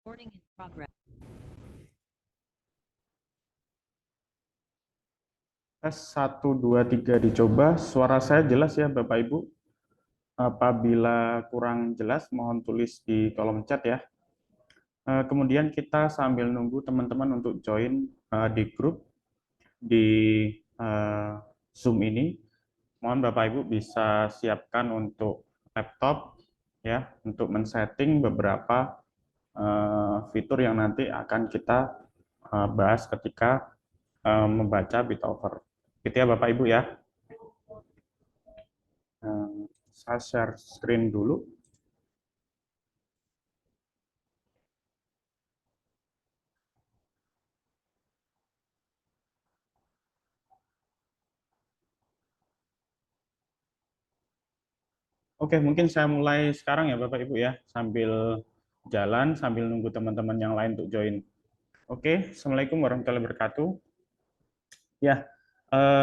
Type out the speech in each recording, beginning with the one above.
Recording in progress. Tes 1, 2, 3 dicoba. Suara saya jelas ya Bapak Ibu. Apabila kurang jelas mohon tulis di kolom chat ya. Kemudian kita sambil nunggu teman-teman untuk join di grup di eh, Zoom ini. Mohon Bapak Ibu bisa siapkan untuk laptop ya untuk men-setting beberapa fitur yang nanti akan kita bahas ketika membaca Bitover. Gitu ya Bapak Ibu ya. Saya share screen dulu. Oke, mungkin saya mulai sekarang ya Bapak Ibu ya, sambil jalan, sambil nunggu teman-teman yang lain untuk join. Oke, Assalamualaikum warahmatullahi wabarakatuh. Ya,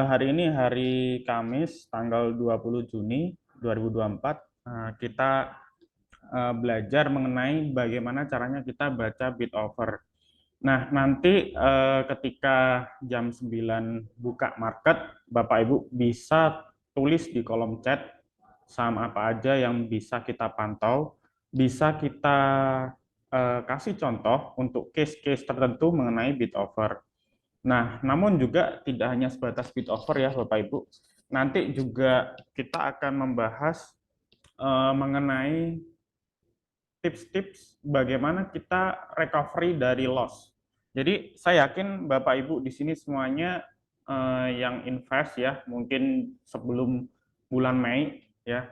hari ini hari Kamis, tanggal 20 Juni 2024, kita belajar mengenai bagaimana caranya kita baca bit over. Nah, nanti ketika jam 9 buka market, Bapak Ibu bisa tulis di kolom chat saham apa aja yang bisa kita pantau, bisa kita kasih contoh untuk case-case tertentu mengenai bid over. Nah, namun juga tidak hanya sebatas bid over ya Bapak Ibu. Nanti juga kita akan membahas mengenai tips-tips bagaimana kita recovery dari loss. Jadi saya yakin Bapak Ibu di sini semuanya yang invest ya, mungkin sebelum bulan Mei ya,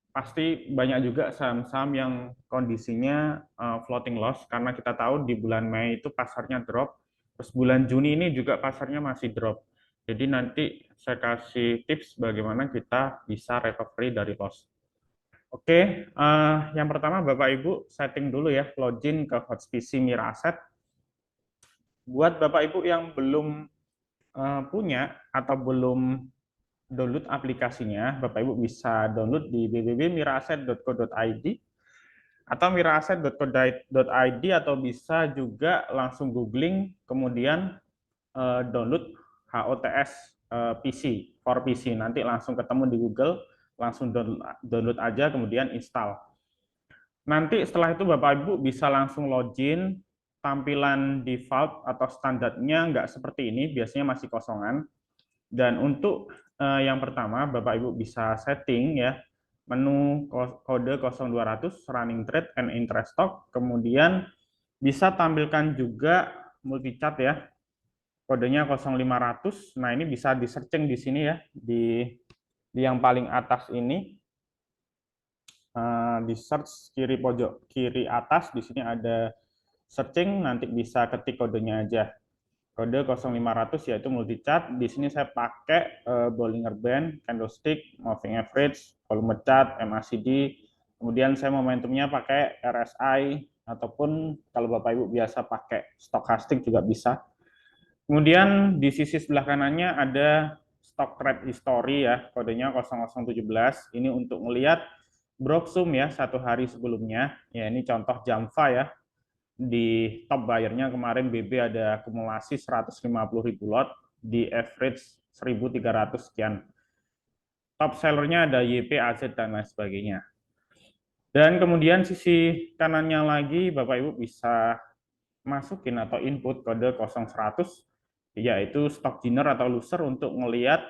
pasti banyak juga saham-saham yang kondisinya floating loss karena kita tahu di bulan Mei itu pasarnya drop, terus bulan Juni ini juga pasarnya masih drop. Jadi nanti saya kasih tips bagaimana kita bisa recovery dari loss. Oke, yang pertama Bapak Ibu setting dulu ya login ke HotSPC Mira Asset. Buat Bapak Ibu yang belum punya atau belum download aplikasinya, Bapak Ibu bisa download di www.miraasset.co.id atau miraasset.co.id atau bisa juga langsung googling kemudian download HOTS PC for PC, nanti langsung ketemu di Google, langsung download aja kemudian install. Nanti setelah itu Bapak Ibu bisa langsung login, tampilan default atau standarnya nggak seperti ini, biasanya masih kosongan. Dan untuk yang pertama Bapak Ibu bisa setting ya, menu kode 0200 running trade and interest stock, kemudian bisa tampilkan juga multi chart ya, kodenya 0500. Nah, ini bisa di searching di sini ya, di yang paling atas ini. Di search kiri pojok kiri atas di sini ada searching, nanti bisa ketik kodenya aja. Kode 0500 yaitu multi chart. Di sini saya pakai Bollinger Band, candlestick, moving average, volume chart, MACD. Kemudian saya momentumnya pakai RSI ataupun kalau Bapak Ibu biasa pakai stochastic juga bisa. Kemudian di sisi sebelah kanannya ada stock trade history ya, kodenya 0017. Ini untuk melihat Broksum ya satu hari sebelumnya. Ya ini contoh Jamfa ya. Di top buyer-nya kemarin BB ada akumulasi 150.000 lot di average 1.300 sekian. Top sellernya ada YP, AZ dan lain sebagainya. Dan kemudian sisi kanannya lagi Bapak Ibu bisa masukin atau input kode 0100 yaitu stock winner atau loser untuk melihat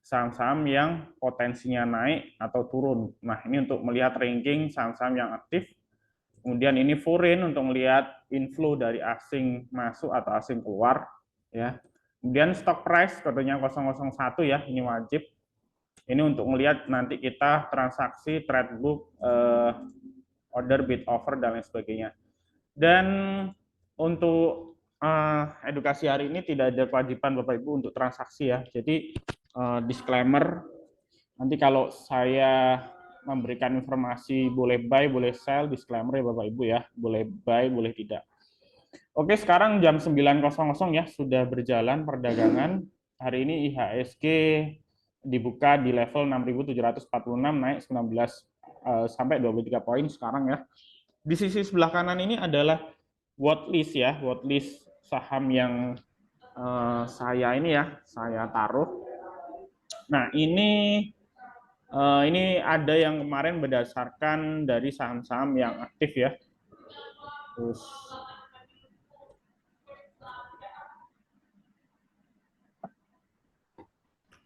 saham-saham yang potensinya naik atau turun. Nah, ini untuk melihat ranking saham-saham yang aktif. Kemudian ini foreign untuk melihat inflow dari asing masuk atau asing keluar ya. Kemudian stock price kodenya 001 ya, ini wajib. Ini untuk melihat nanti kita transaksi trade book, order bid offer dan lain sebagainya. Dan untuk edukasi hari ini tidak ada kewajiban Bapak Ibu untuk transaksi ya. Jadi disclaimer, nanti kalau saya memberikan informasi boleh buy, boleh sell, disclaimer ya Bapak Ibu ya. Boleh buy, boleh tidak. Oke, sekarang jam 9.00 ya, sudah berjalan perdagangan. Hari ini IHSG dibuka di level 6.746, naik 19 sampai 23 poin sekarang ya. Di sisi sebelah kanan ini adalah watchlist ya, watchlist saham yang saya taruh. Nah, ini ada yang kemarin berdasarkan dari saham-saham yang aktif ya. Terus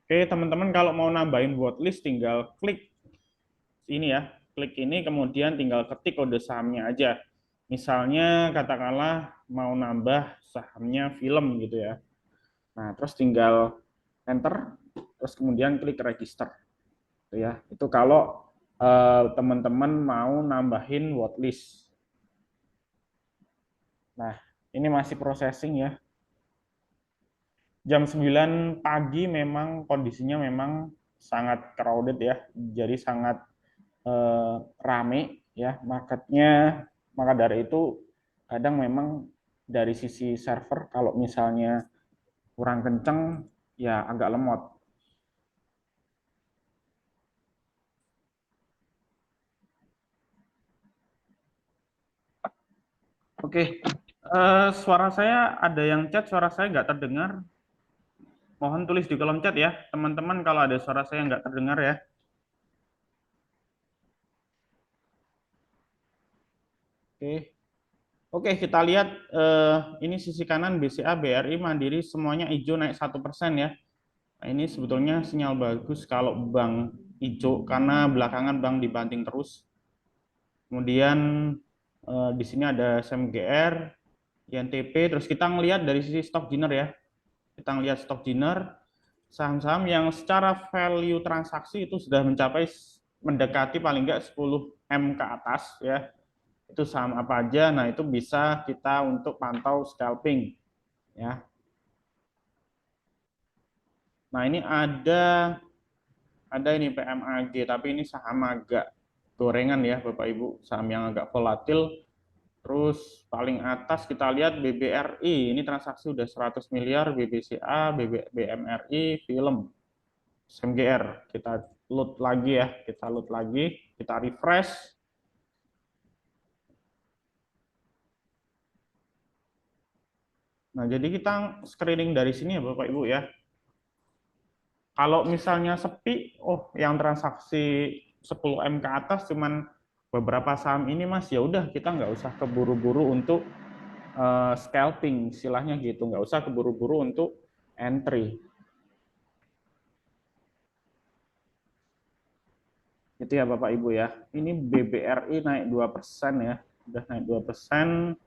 oke, teman-teman kalau mau nambahin watchlist tinggal klik ini ya, klik ini kemudian tinggal ketik kode sahamnya aja. Misalnya katakanlah mau nambah sahamnya film gitu ya. Nah, terus tinggal enter, terus kemudian klik register. Gitu ya. Itu kalau teman-teman mau nambahin watchlist. Nah, ini masih processing ya. Jam 9 pagi memang kondisinya memang sangat crowded ya. Jadi sangat rame ya marketnya. Maka dari itu kadang memang dari sisi server kalau misalnya kurang kenceng ya agak lemot. Oke, suara saya ada yang chat, suara saya nggak terdengar. Mohon tulis di kolom chat ya, teman-teman kalau ada suara saya nggak terdengar ya. Oke, oke kita lihat ini sisi kanan BCA, BRI, Mandiri semuanya hijau naik 1% ya. Nah, ini sebetulnya sinyal bagus kalau bank hijau karena belakangan bank dibanting terus. Kemudian di sini ada SMGR, INTP, terus kita ngelihat dari sisi stock dinner ya. Kita ngelihat stock dinner, saham-saham yang secara value transaksi itu sudah mencapai mendekati paling nggak 10 M ke atas ya. Itu saham apa aja? Nah, itu bisa kita untuk pantau scalping ya. Nah, ini ada ini PMAG, tapi ini saham agak gorengan ya Bapak Ibu, saham yang agak volatil. Terus paling atas kita lihat BBRI, ini transaksi udah 100 miliar, BBCA, BMRI, film, SMGR. Kita load lagi ya, kita load lagi, kita refresh. Nah, jadi kita screening dari sini ya Bapak Ibu ya. Kalau misalnya sepi, oh yang transaksi 10 M ke atas cuman beberapa saham ini Mas, ya udah kita nggak usah keburu-buru untuk scalping, istilahnya gitu, nggak usah keburu-buru untuk entry. Itu ya Bapak Ibu ya. Ini BBRI naik 2% ya, udah naik 2%.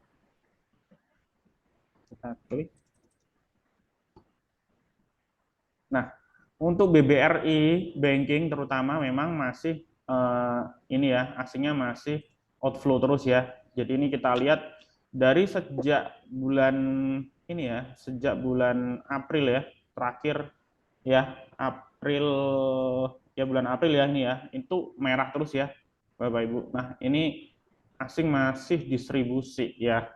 Kita klik. Nah, untuk BBRI banking terutama memang masih ini ya, asingnya masih outflow terus ya. Jadi ini kita lihat dari sejak bulan ini ya, sejak bulan April ya, terakhir ya, April ya bulan April ya ini ya, itu merah terus ya Bapak Ibu. Nah, ini asing masih distribusi ya.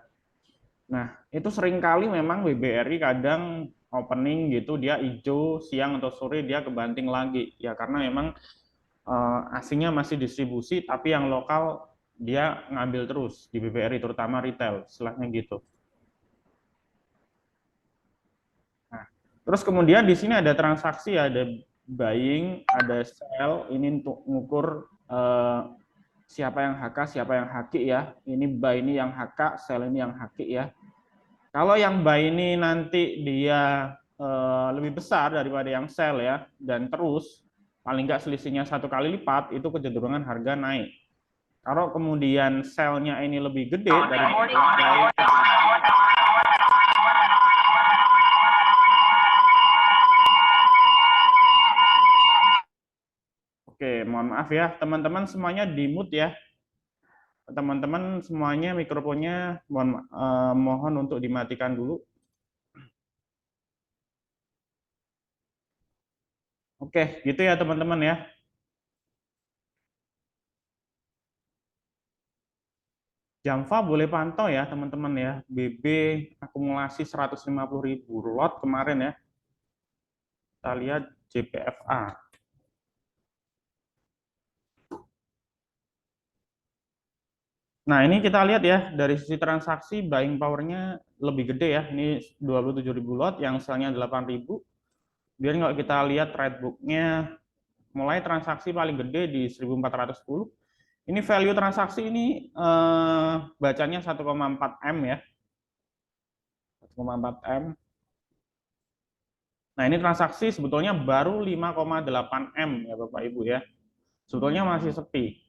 Nah, itu seringkali memang BBRI kadang opening gitu dia hijau, siang atau sore dia kebanting lagi. Ya karena memang asingnya masih distribusi tapi yang lokal dia ngambil terus di BBRI terutama retail, istilahnya gitu. Nah, terus kemudian di sini ada transaksi, ada buying, ada sell, ini untuk mengukur siapa yang HK, siapa yang HQ ya. Ini buy ini yang HK, sell ini yang HQ ya. Kalau yang buy ini nanti dia lebih besar daripada yang sell ya, dan terus paling nggak selisihnya 1 kali lipat, itu kecenderungan harga naik. Kalau kemudian sell-nya ini lebih gede dari buy, oke, mohon maaf ya, teman-teman semuanya di mute ya. Teman-teman semuanya mikrofonnya mohon untuk dimatikan dulu. Oke, gitu ya teman-teman ya. Jamfa boleh pantau ya teman-teman ya. BB akumulasi 150.000 lot kemarin ya. Kita lihat JPFA. Nah, ini kita lihat ya, dari sisi transaksi buying power-nya lebih gede ya. Ini 27.000 lot, yang sell-nya 8.000. Biar kalau kita lihat trade book-nya, mulai transaksi paling gede di 1410. Ini value transaksi ini bacanya 1,4 M ya. 1,4 M. Nah, ini transaksi sebetulnya baru 5,8 M ya Bapak Ibu ya. Sebetulnya masih sepi.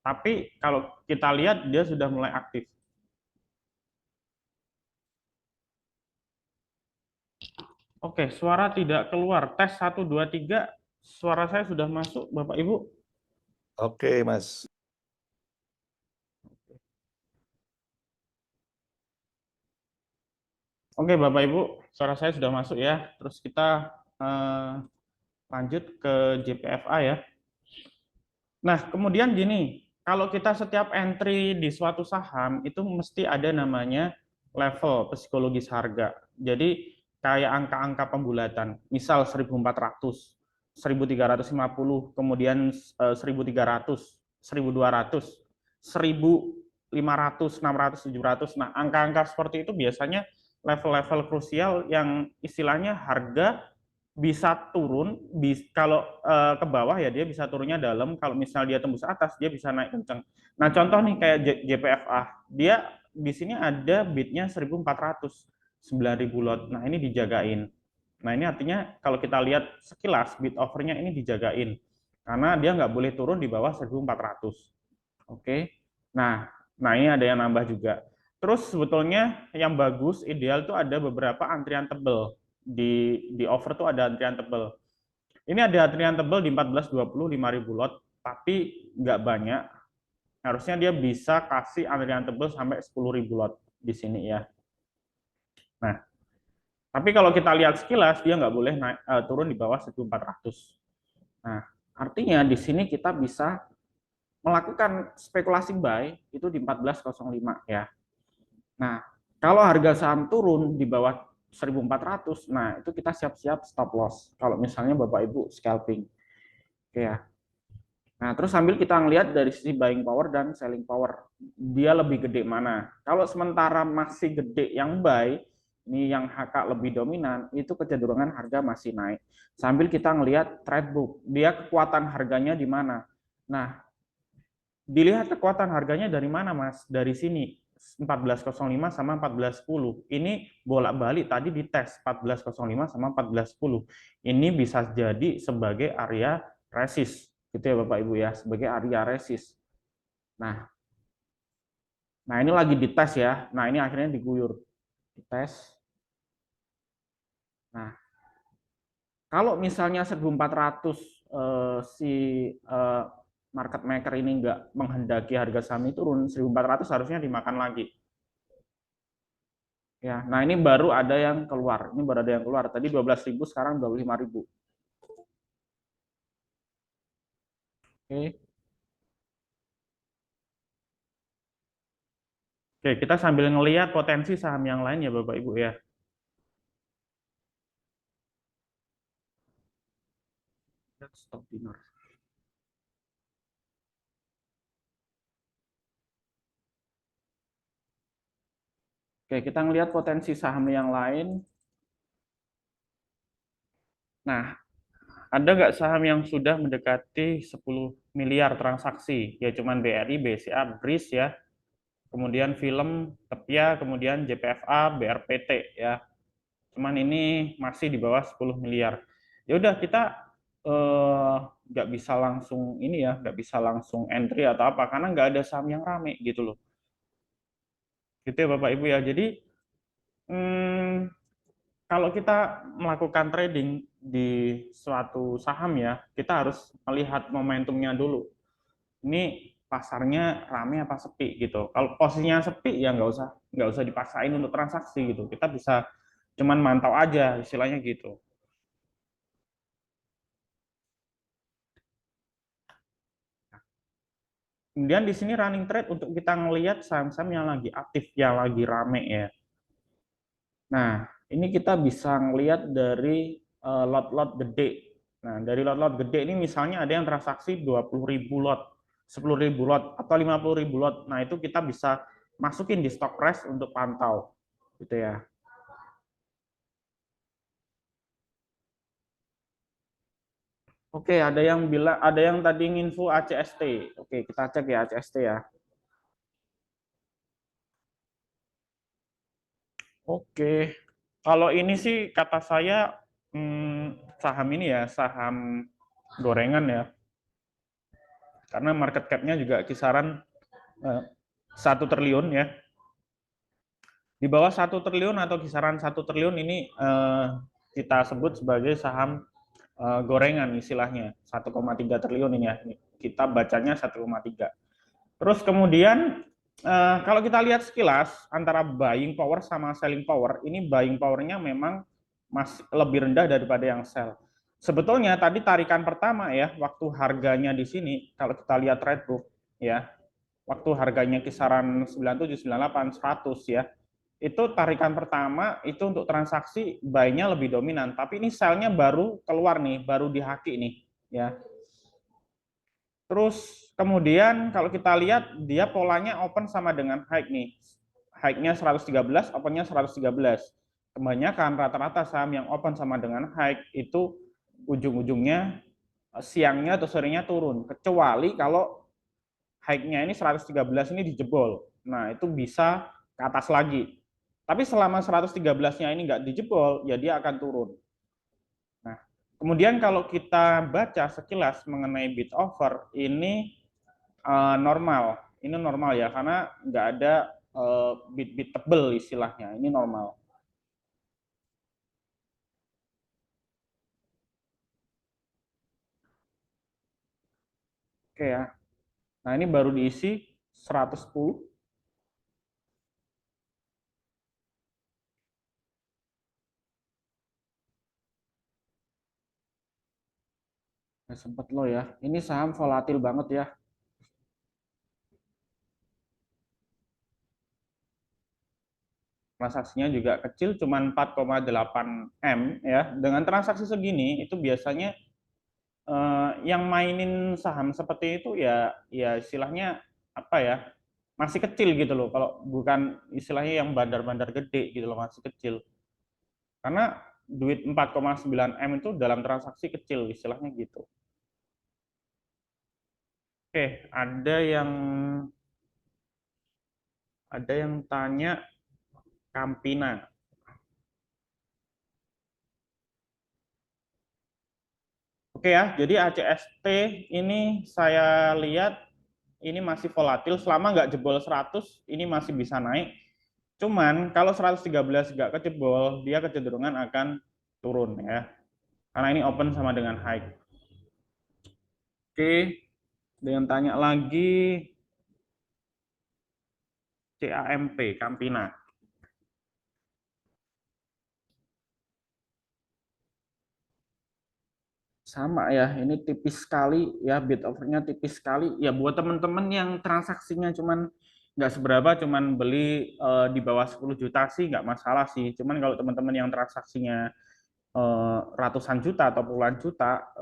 Tapi kalau kita lihat dia sudah mulai aktif. Oke, suara tidak keluar. Tes 1 2 3. Suara saya sudah masuk Bapak Ibu. Oke, Mas. Oke, Bapak Ibu, suara saya sudah masuk ya. Terus kita lanjut ke JPFA ya. Nah, kemudian gini, kalau kita setiap entry di suatu saham itu mesti ada namanya level psikologis harga. Jadi kayak angka-angka pembulatan, misal 1400, 1350, kemudian 1300, 1200, 1500, 600, 700. Nah, angka-angka seperti itu biasanya level-level krusial yang istilahnya harga bisa turun, kalau ke bawah ya dia bisa turunnya dalam, kalau misalnya dia tembus atas dia bisa naik kencang. Nah, contoh nih kayak JPFA, dia di sini ada bidnya 1400, 9.000 lot. Nah, ini dijagain. Nah, ini artinya kalau kita lihat sekilas bid overnya ini dijagain. Karena dia nggak boleh turun di bawah 1400. Oke. Nah, ini ada yang nambah juga. Terus sebetulnya yang bagus, ideal tuh ada beberapa antrian tebel. Di offer tuh ada antrian tebel. Ini ada antrian tebel di 14.20, 5.000 lot, tapi nggak banyak. Harusnya dia bisa kasih antrian tebel sampai 10.000 lot di sini ya. Nah, tapi kalau kita lihat sekilas, dia nggak boleh naik, turun di bawah 1.400. Nah, artinya di sini kita bisa melakukan spekulasi buy itu di 14.05 ya. Nah, kalau harga saham turun di bawah 1.400, nah itu kita siap-siap stop loss. Kalau misalnya Bapak Ibu scalping. Oke ya. Nah, terus sambil kita ngelihat dari sisi buying power dan selling power. Dia lebih gede mana? Kalau sementara masih gede yang buy, ini yang HK lebih dominan, itu kecenderungan harga masih naik. Sambil kita ngelihat trade book, dia kekuatan harganya di mana? Nah, dilihat kekuatan harganya dari mana, Mas? Dari sini, 14.05 sama 14.10. Ini bolak-balik tadi dites 14.05 sama 14.10. Ini bisa jadi sebagai area resist, gitu ya Bapak Ibu ya, sebagai area resist. Nah ini lagi dites ya. Nah ini akhirnya diguyur, dites. Nah, kalau misalnya 1.400 si market maker ini nggak menghendaki harga saham itu turun, 1.400 harusnya dimakan lagi. Ya, nah ini baru ada yang keluar. Ini baru ada yang keluar. Tadi 12.000, sekarang 25.000. Oke. Oke, kita sambil ngelihat potensi saham yang lain ya Bapak Ibu ya. Stop dinner. Oke, kita ngelihat potensi saham yang lain. Nah, ada nggak saham yang sudah mendekati 10 miliar transaksi? Ya cuman BRI, BCA, BRIS ya. Kemudian film, Tepia, kemudian JPFA, BRPT ya. Cuman ini masih di bawah 10 miliar. Ya udah kita nggak bisa langsung ini ya, nggak bisa langsung entry atau apa karena nggak ada saham yang rame gitu loh. Gitu ya Bapak Ibu ya. Jadi kalau kita melakukan trading di suatu saham ya, kita harus melihat momentumnya dulu. Ini pasarnya rame apa sepi gitu. Kalau posisinya sepi ya nggak usah dipaksain untuk transaksi gitu. Kita bisa cuman mantau aja istilahnya gitu. Kemudian di sini running trade untuk kita ngelihat saham-saham yang lagi aktif, yang lagi rame ya. Nah, ini kita bisa ngelihat dari lot-lot gede. Nah, dari lot-lot gede ini misalnya ada yang transaksi 20.000 lot. 10.000 lot atau 50.000 lot. Nah, itu kita bisa masukin di stock price untuk pantau gitu ya. Oke, ada yang bilang, ada yang tadi nginfo ACST. Oke, kita cek ya ACST ya. Oke, kalau ini sih kata saya saham ini ya, saham gorengan ya. Karena market cap-nya juga kisaran 1 triliun ya. Di bawah 1 triliun atau kisaran 1 triliun ini kita sebut sebagai saham gorengan istilahnya. 1,3 triliun ini ya. Kita bacanya 1,3. Terus kemudian kalau kita lihat sekilas antara buying power sama selling power, ini buying powernya memang masih lebih rendah daripada yang sell. Sebetulnya tadi tarikan pertama ya, waktu harganya di sini, kalau kita lihat Redbook ya, waktu harganya kisaran 97, 98, 100 ya, itu tarikan pertama itu untuk transaksi buy-nya lebih dominan, tapi ini sell-nya baru keluar nih, baru dihaki nih ya. Terus kemudian kalau kita lihat dia polanya open sama dengan high nih. High-nya 113, open-nya 113. Kebanyakan rata-rata saham yang open sama dengan high itu ujung-ujungnya siangnya atau sorenya turun. Kecuali kalau high-nya ini 113 ini dijebol. Nah, itu bisa ke atas lagi. Tapi selama 113-nya ini nggak dijebol, ya dia akan turun. Nah, kemudian kalau kita baca sekilas mengenai bid offer, ini normal. Ini normal ya, karena nggak ada bid tebel istilahnya. Ini normal. Oke ya. Nah, ini baru diisi 110. Nah, sempet lo ya. Ini saham volatil banget ya. Transaksinya juga kecil, cuma 4,8 M ya. Dengan transaksi segini itu biasanya yang mainin saham seperti itu ya, ya istilahnya apa ya, masih kecil gitu loh. Kalau bukan istilahnya yang bandar-bandar gede gitu loh, masih kecil. Karena duit 4,9 M itu dalam transaksi kecil istilahnya gitu. Oke, ada yang tanya Campina. Oke ya, jadi ACST ini saya lihat ini masih volatil, selama nggak jebol 100 ini masih bisa naik. Cuman kalau 113 nggak kejebol, dia kecenderungan akan turun ya. Karena ini open sama dengan high. Oke, ada yang tanya lagi CAMP, Campina. Sama ya, ini tipis sekali ya, bid offernya tipis sekali. Ya buat teman-teman yang transaksinya cuman nggak seberapa, cuman beli di bawah 10 juta sih nggak masalah sih. Cuman kalau teman-teman yang transaksinya ratusan juta atau puluhan juta,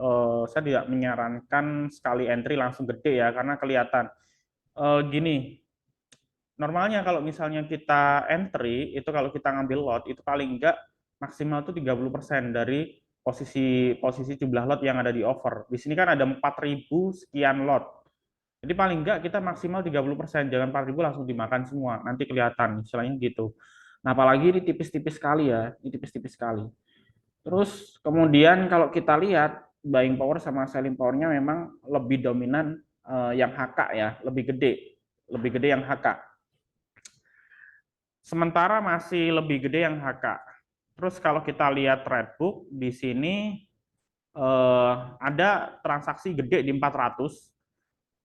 saya tidak menyarankan sekali entry langsung gede ya, karena kelihatan. Gini, normalnya kalau misalnya kita entry, itu kalau kita ngambil lot, itu paling enggak maksimal tuh 30% dari posisi posisi jumlah lot yang ada di offer. Di sini kan ada 4.000 sekian lot. Jadi paling enggak kita maksimal 30%, jangan 4.000 langsung dimakan semua, nanti kelihatan, istilahnya gitu. Nah, apalagi ini tipis-tipis sekali ya, ini tipis-tipis sekali. Terus kemudian kalau kita lihat buying power sama selling powernya memang lebih dominan yang HK ya, lebih gede yang HK. Sementara masih lebih gede yang HK. Terus kalau kita lihat Redbook di sini ada transaksi gede di 400.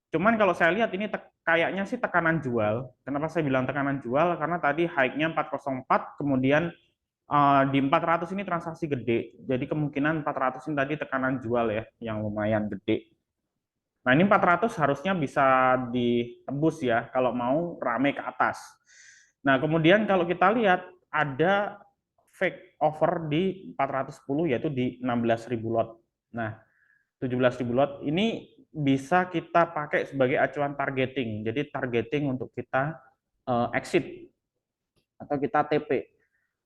Cuman kalau saya lihat ini kayaknya sih tekanan jual. Kenapa saya bilang tekanan jual? Karena tadi high-nya 404, kemudian di 400 ini transaksi gede. Jadi kemungkinan 400 ini tadi tekanan jual ya, yang lumayan gede. Nah, ini 400 harusnya bisa ditembus ya kalau mau rame ke atas. Nah, kemudian kalau kita lihat ada fake offer di 410 yaitu di 16.000 lot. Nah, 17.000 lot ini bisa kita pakai sebagai acuan targeting. Jadi targeting untuk kita exit atau kita TP.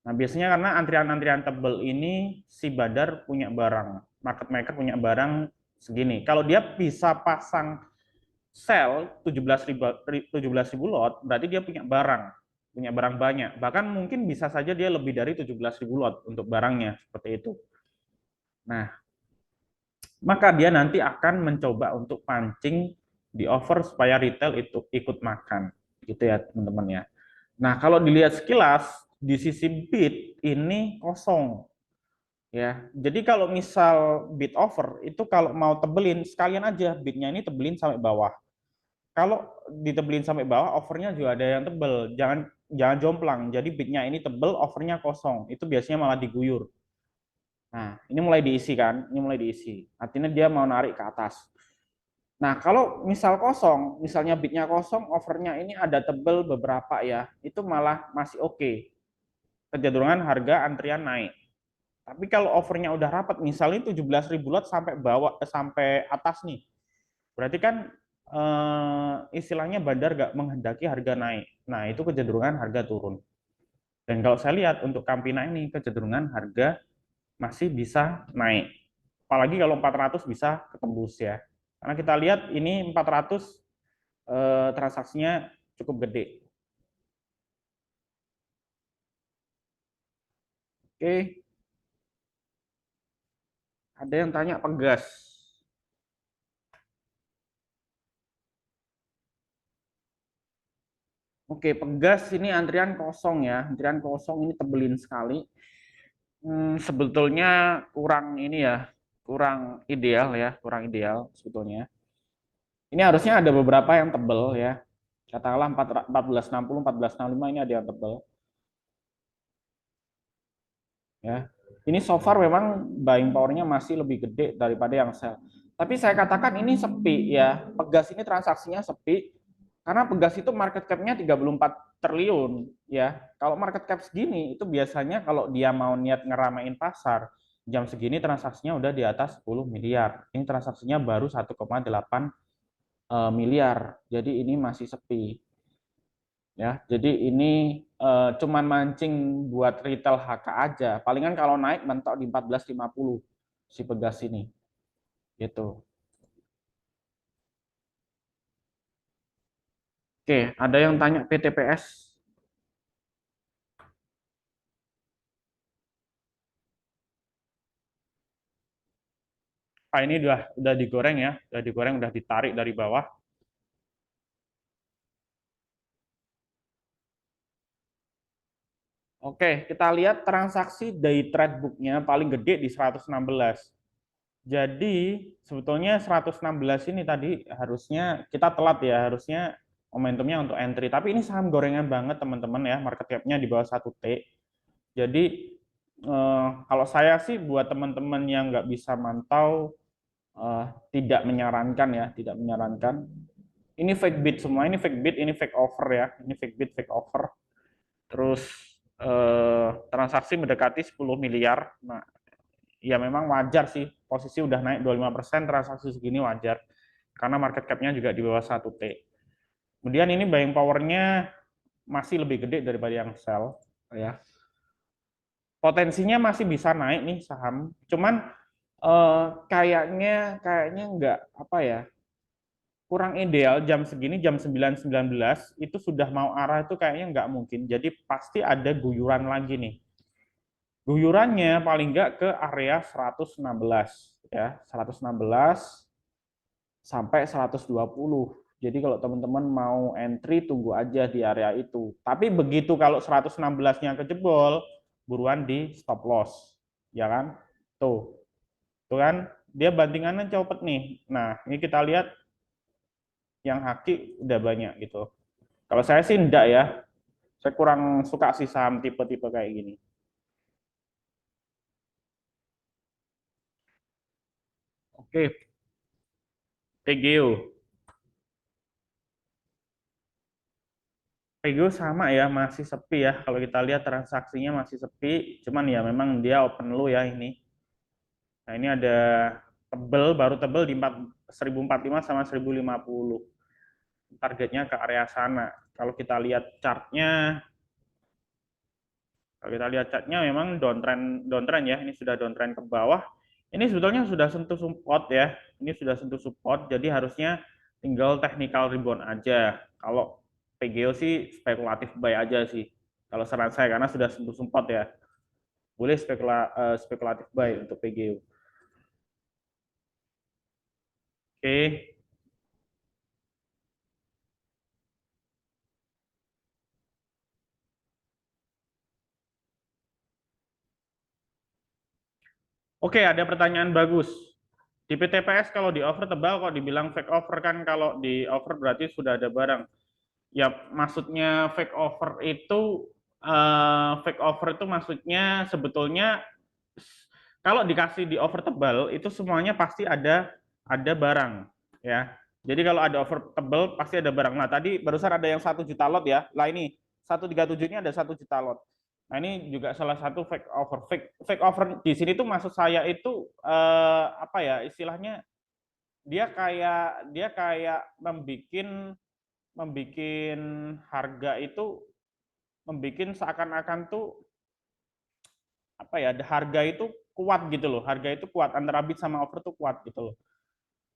Nah, biasanya karena antrian-antrian tebel ini si Badar punya barang, market maker punya barang segini. Kalau dia bisa pasang sell 17.000 lot, berarti dia punya barang banyak. Bahkan mungkin bisa saja dia lebih dari 17.000 lot untuk barangnya, seperti itu. Nah, maka dia nanti akan mencoba untuk pancing di offer supaya retail itu ikut makan, gitu ya teman-teman ya. Nah, kalau dilihat sekilas di sisi bid ini kosong ya. Jadi kalau misal bid offer itu kalau mau tebelin sekalian aja bidnya ini tebelin sampai bawah. Kalau ditebelin sampai bawah, offernya juga ada yang tebel. Jangan jangan jomplang. Jadi bidnya ini tebel, offernya kosong. Itu biasanya malah diguyur. Nah, ini mulai diisi kan? Ini mulai diisi. Artinya dia mau narik ke atas. Nah, kalau misal kosong, misalnya bidnya kosong, offernya ini ada tebel beberapa ya, itu malah masih oke. Kecenderungan harga antrian naik. Tapi kalau offernya udah rapat, misalnya 17.000 lot sampai bawah sampai atas nih, berarti kan istilahnya bandar nggak menghendaki harga naik. Nah, itu kecenderungan harga turun. Dan kalau saya lihat untuk Campina ini kecenderungan harga masih bisa naik. Apalagi kalau 400 bisa ketembus ya. Karena kita lihat ini 400 transaksinya cukup gede. Oke, ada yang tanya Pegas. Oke, Pegas ini antrian kosong ya. Antrian kosong ini tebelin sekali. Sebetulnya kurang ini ya, kurang ideal ya, kurang ideal sebetulnya. Ini harusnya ada beberapa yang tebel ya. Katakanlah 1460, 1465 ini ada yang tebel ya. Ini so far memang buying powernya masih lebih gede daripada yang sell. Tapi saya katakan ini sepi ya. Pegas ini transaksinya sepi karena Pegas itu market cap-nya 34 triliun ya. Kalau market cap segini itu biasanya kalau dia mau niat ngeramein pasar, jam segini transaksinya udah di atas 10 miliar. Ini transaksinya baru 1,8 miliar. Jadi ini masih sepi. Ya, jadi ini cuman mancing buat retail HK aja. Palingan kalau naik mentok di 14.50 si Pegas ini. Gitu. Oke, ada yang tanya PTPS. Ah, ini udah digoreng ya, udah digoreng, udah ditarik dari bawah. Oke, kita lihat transaksi day trade book-nya paling gede di 116. Jadi sebetulnya 116 ini tadi harusnya kita telat ya, harusnya momentumnya untuk entry. Tapi ini saham gorengan banget teman-teman ya, market cap-nya di bawah 1T. Jadi kalau saya sih buat teman-teman yang nggak bisa mantau, tidak menyarankan ya, tidak menyarankan. Ini fake bid semua, ini fake bid, ini fake offer ya, ini fake bid, fake offer. Terus transaksi mendekati 10 miliar. Nah, ya memang wajar sih, posisi udah naik 25%, transaksi segini wajar. Karena market cap-nya juga di bawah 1T. Kemudian ini buying power-nya masih lebih gede daripada yang sell ya. Potensinya masih bisa naik nih saham. Cuman kayaknya nggak apa ya, kurang ideal jam segini jam 9.19 itu sudah mau arah itu kayaknya nggak mungkin. Jadi pasti ada guyuran lagi nih. Guyurannya paling nggak ke area 116 ya, 116 sampai 120. Jadi kalau teman-teman mau entry tunggu aja di area itu. Tapi begitu kalau 116-nya kejebol, buruan di stop loss. Ya kan? Tuh. Tuh kan? Dia bantingannya cepet nih. Nah, ini kita lihat yang haki udah banyak gitu. Kalau saya sih enggak ya. Saya kurang suka sih saham tipe-tipe kayak gini. Oke, PGO. PGO sama ya, masih sepi ya. Kalau kita lihat transaksinya masih sepi, cuman ya memang dia open low ya ini. Nah, ini ada tebel, baru tebel di 1045 sama 1050. Targetnya ke area sana. Kalau kita lihat chartnya, memang downtrend ya. Ini sudah downtrend ke bawah. Ini sebetulnya sudah sentuh support ya. Ini sudah sentuh support, jadi harusnya tinggal technical rebound aja. Kalau PGO sih spekulatif buy aja sih. Kalau saran saya karena sudah sentuh support ya. Boleh spekulatif buy untuk PGO. Oke. Oke, ada pertanyaan bagus. Di PTPS kalau di offer tebal kok dibilang fake offer, kan kalau di offer berarti sudah ada barang. Ya, maksudnya fake offer itu maksudnya sebetulnya kalau dikasih di offer tebal itu semuanya pasti ada barang ya. Jadi kalau ada offer tebal pasti ada barang. Nah, tadi barusan ada yang 1 juta lot ya. Lah ini 137 ini ada 1 juta lot. Nah, ini juga salah satu fake offer. Fake offer di sini tuh maksud saya itu apa ya istilahnya, dia kayak membikin harga itu, membikin seakan-akan tuh apa ya, harga itu kuat gitu loh, harga itu kuat, antara bid sama offer tuh kuat gitu loh.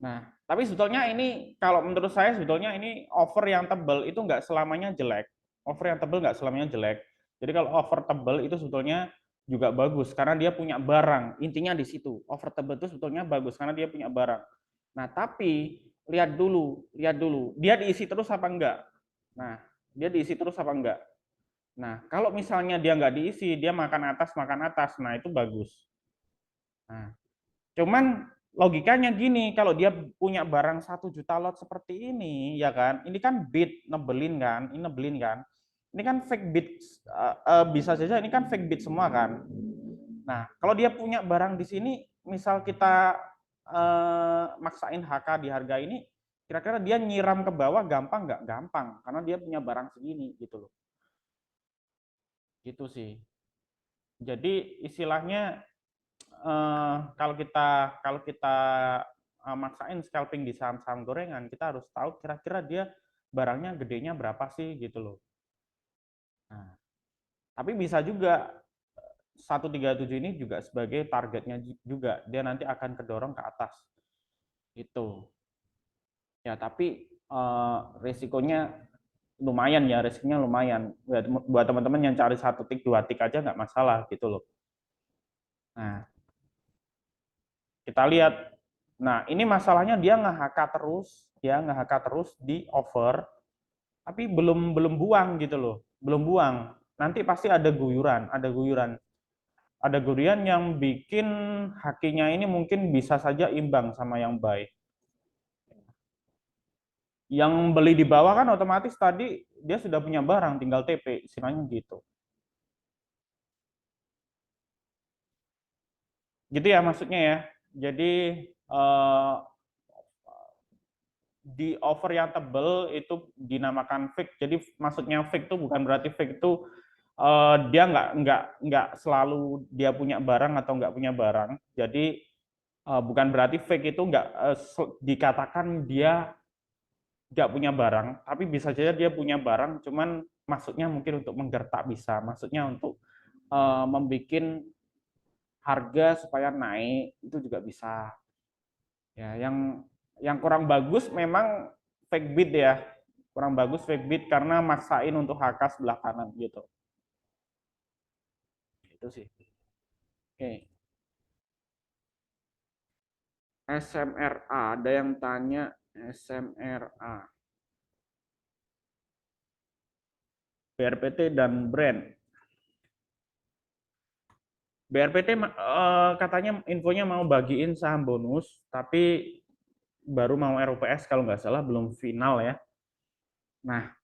Nah, tapi sebetulnya ini kalau menurut saya sebetulnya ini offer yang tebel itu nggak selamanya jelek. Offer yang tebel nggak selamanya jelek. Jadi kalau offer tebel itu sebetulnya juga bagus karena dia punya barang. Intinya di situ. Offer tebel itu sebetulnya bagus karena dia punya barang. Nah, tapi lihat dulu, dia diisi terus apa enggak? Nah, dia diisi terus apa enggak? Nah, kalau misalnya dia nggak diisi, dia makan atas, nah itu bagus. Nah, cuman logikanya gini, kalau dia punya barang 1 juta lot seperti ini, ya kan? Ini kan bid, nebelin kan? Ini nebelin kan? Ini kan fake bid, bisa saja ini kan fake bid semua kan? Nah, kalau dia punya barang di sini, misal kita maksain HK di harga ini, kira-kira dia nyiram ke bawah gampang nggak? Gampang, karena dia punya barang segini gitu loh. Gitu sih. Jadi istilahnya kalau kita maksain scalping di saham-saham gorengan, kita harus tahu kira-kira dia barangnya gedenya berapa sih gitu loh. Nah, tapi bisa juga 137 ini juga sebagai targetnya juga, dia nanti akan kedorong ke atas. Itu. Ya, tapi resikonya lumayan ya, resikonya lumayan. Buat teman-teman yang cari 1 tick, 2 tick aja nggak masalah gitu loh. Nah, kita lihat. Nah, ini masalahnya dia nge-HK terus, ya nge-HK terus di over, tapi belum belum buang gitu loh, belum buang. Nanti pasti ada guyuran, ada guyuran yang bikin hakinya ini mungkin bisa saja imbang sama yang buy. Yang beli di bawah kan otomatis tadi dia sudah punya barang, tinggal TP, istilahnya gitu. Gitu ya maksudnya ya. Jadi di over yang tebel itu dinamakan fake. Jadi maksudnya fake itu bukan berarti fake itu dia nggak selalu dia punya barang atau nggak punya barang. Jadi bukan berarti fake itu nggak dikatakan dia nggak punya barang, tapi bisa saja dia punya barang, cuman maksudnya mungkin untuk menggertak bisa, maksudnya untuk membuat harga supaya naik itu juga bisa. Ya, yang kurang bagus memang fake bid ya, kurang bagus fake bid karena maksain untuk HK sebelah kanan gitu. Itu sih. Oke. SMRA, ada yang tanya SMRA. BRPT dan brand. BRPT katanya infonya mau bagiin saham bonus, tapi baru mau RUPS kalau nggak salah, belum final ya. Nah,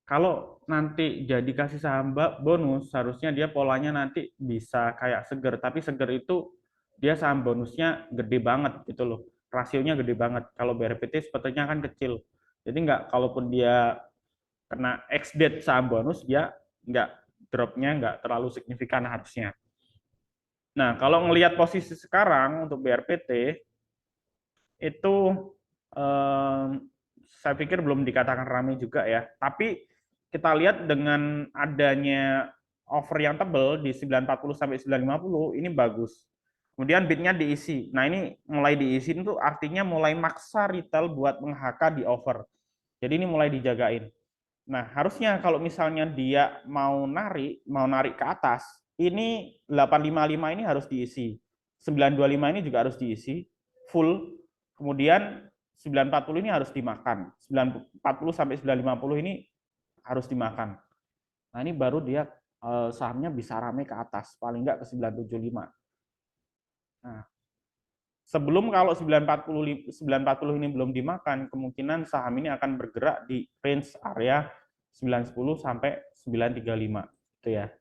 kalau nanti jadi kasih saham bonus, harusnya dia polanya nanti bisa kayak seger, tapi seger itu dia saham bonusnya gede banget gitu loh, rasionya gede banget. Kalau BRPT sepertinya kan kecil, jadi nggak, kalaupun dia kena ex-date saham bonus, dia nggak, dropnya nggak terlalu signifikan harusnya. Nah, kalau ngelihat posisi sekarang untuk BRPT itu eh, saya pikir belum dikatakan ramai juga ya. Tapi kita lihat dengan adanya offer yang tebal di 940 sampai 950 ini bagus. Kemudian bidnya diisi. Nah, ini mulai diisi itu artinya mulai maksa retail buat meng-HK di over. Jadi ini mulai dijagain. Nah, harusnya kalau misalnya dia mau narik ke atas, ini 855 ini harus diisi. 925 ini juga harus diisi full. Kemudian 940 ini harus dimakan. 940 sampai 950 ini harus dimakan. Nah, ini baru dia sahamnya bisa rame ke atas, paling enggak ke 975. Nah, sebelum kalau 940 ini belum dimakan, kemungkinan saham ini akan bergerak di range area 910 sampai 935 gitu ya.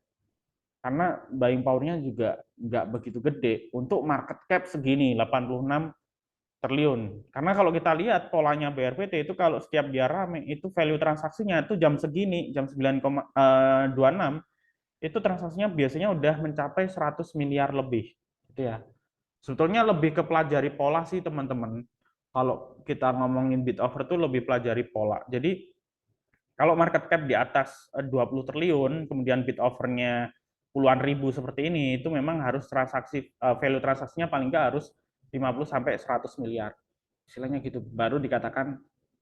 Karena buying power-nya juga nggak begitu gede untuk market cap segini 86 triliun. Karena kalau kita lihat polanya BRPT itu kalau setiap dia rame itu value transaksinya itu jam segini, jam 9,26 itu transaksinya biasanya udah mencapai 100 miliar lebih gitu ya. Sebetulnya lebih ke pelajari pola sih teman-teman. Kalau kita ngomongin bid over tuh lebih pelajari pola. Jadi kalau market cap di atas 20 triliun, kemudian bid overnya puluhan ribu seperti ini, itu memang harus value transaksinya paling nggak harus 50 sampai 100 miliar. Istilahnya gitu, baru dikatakan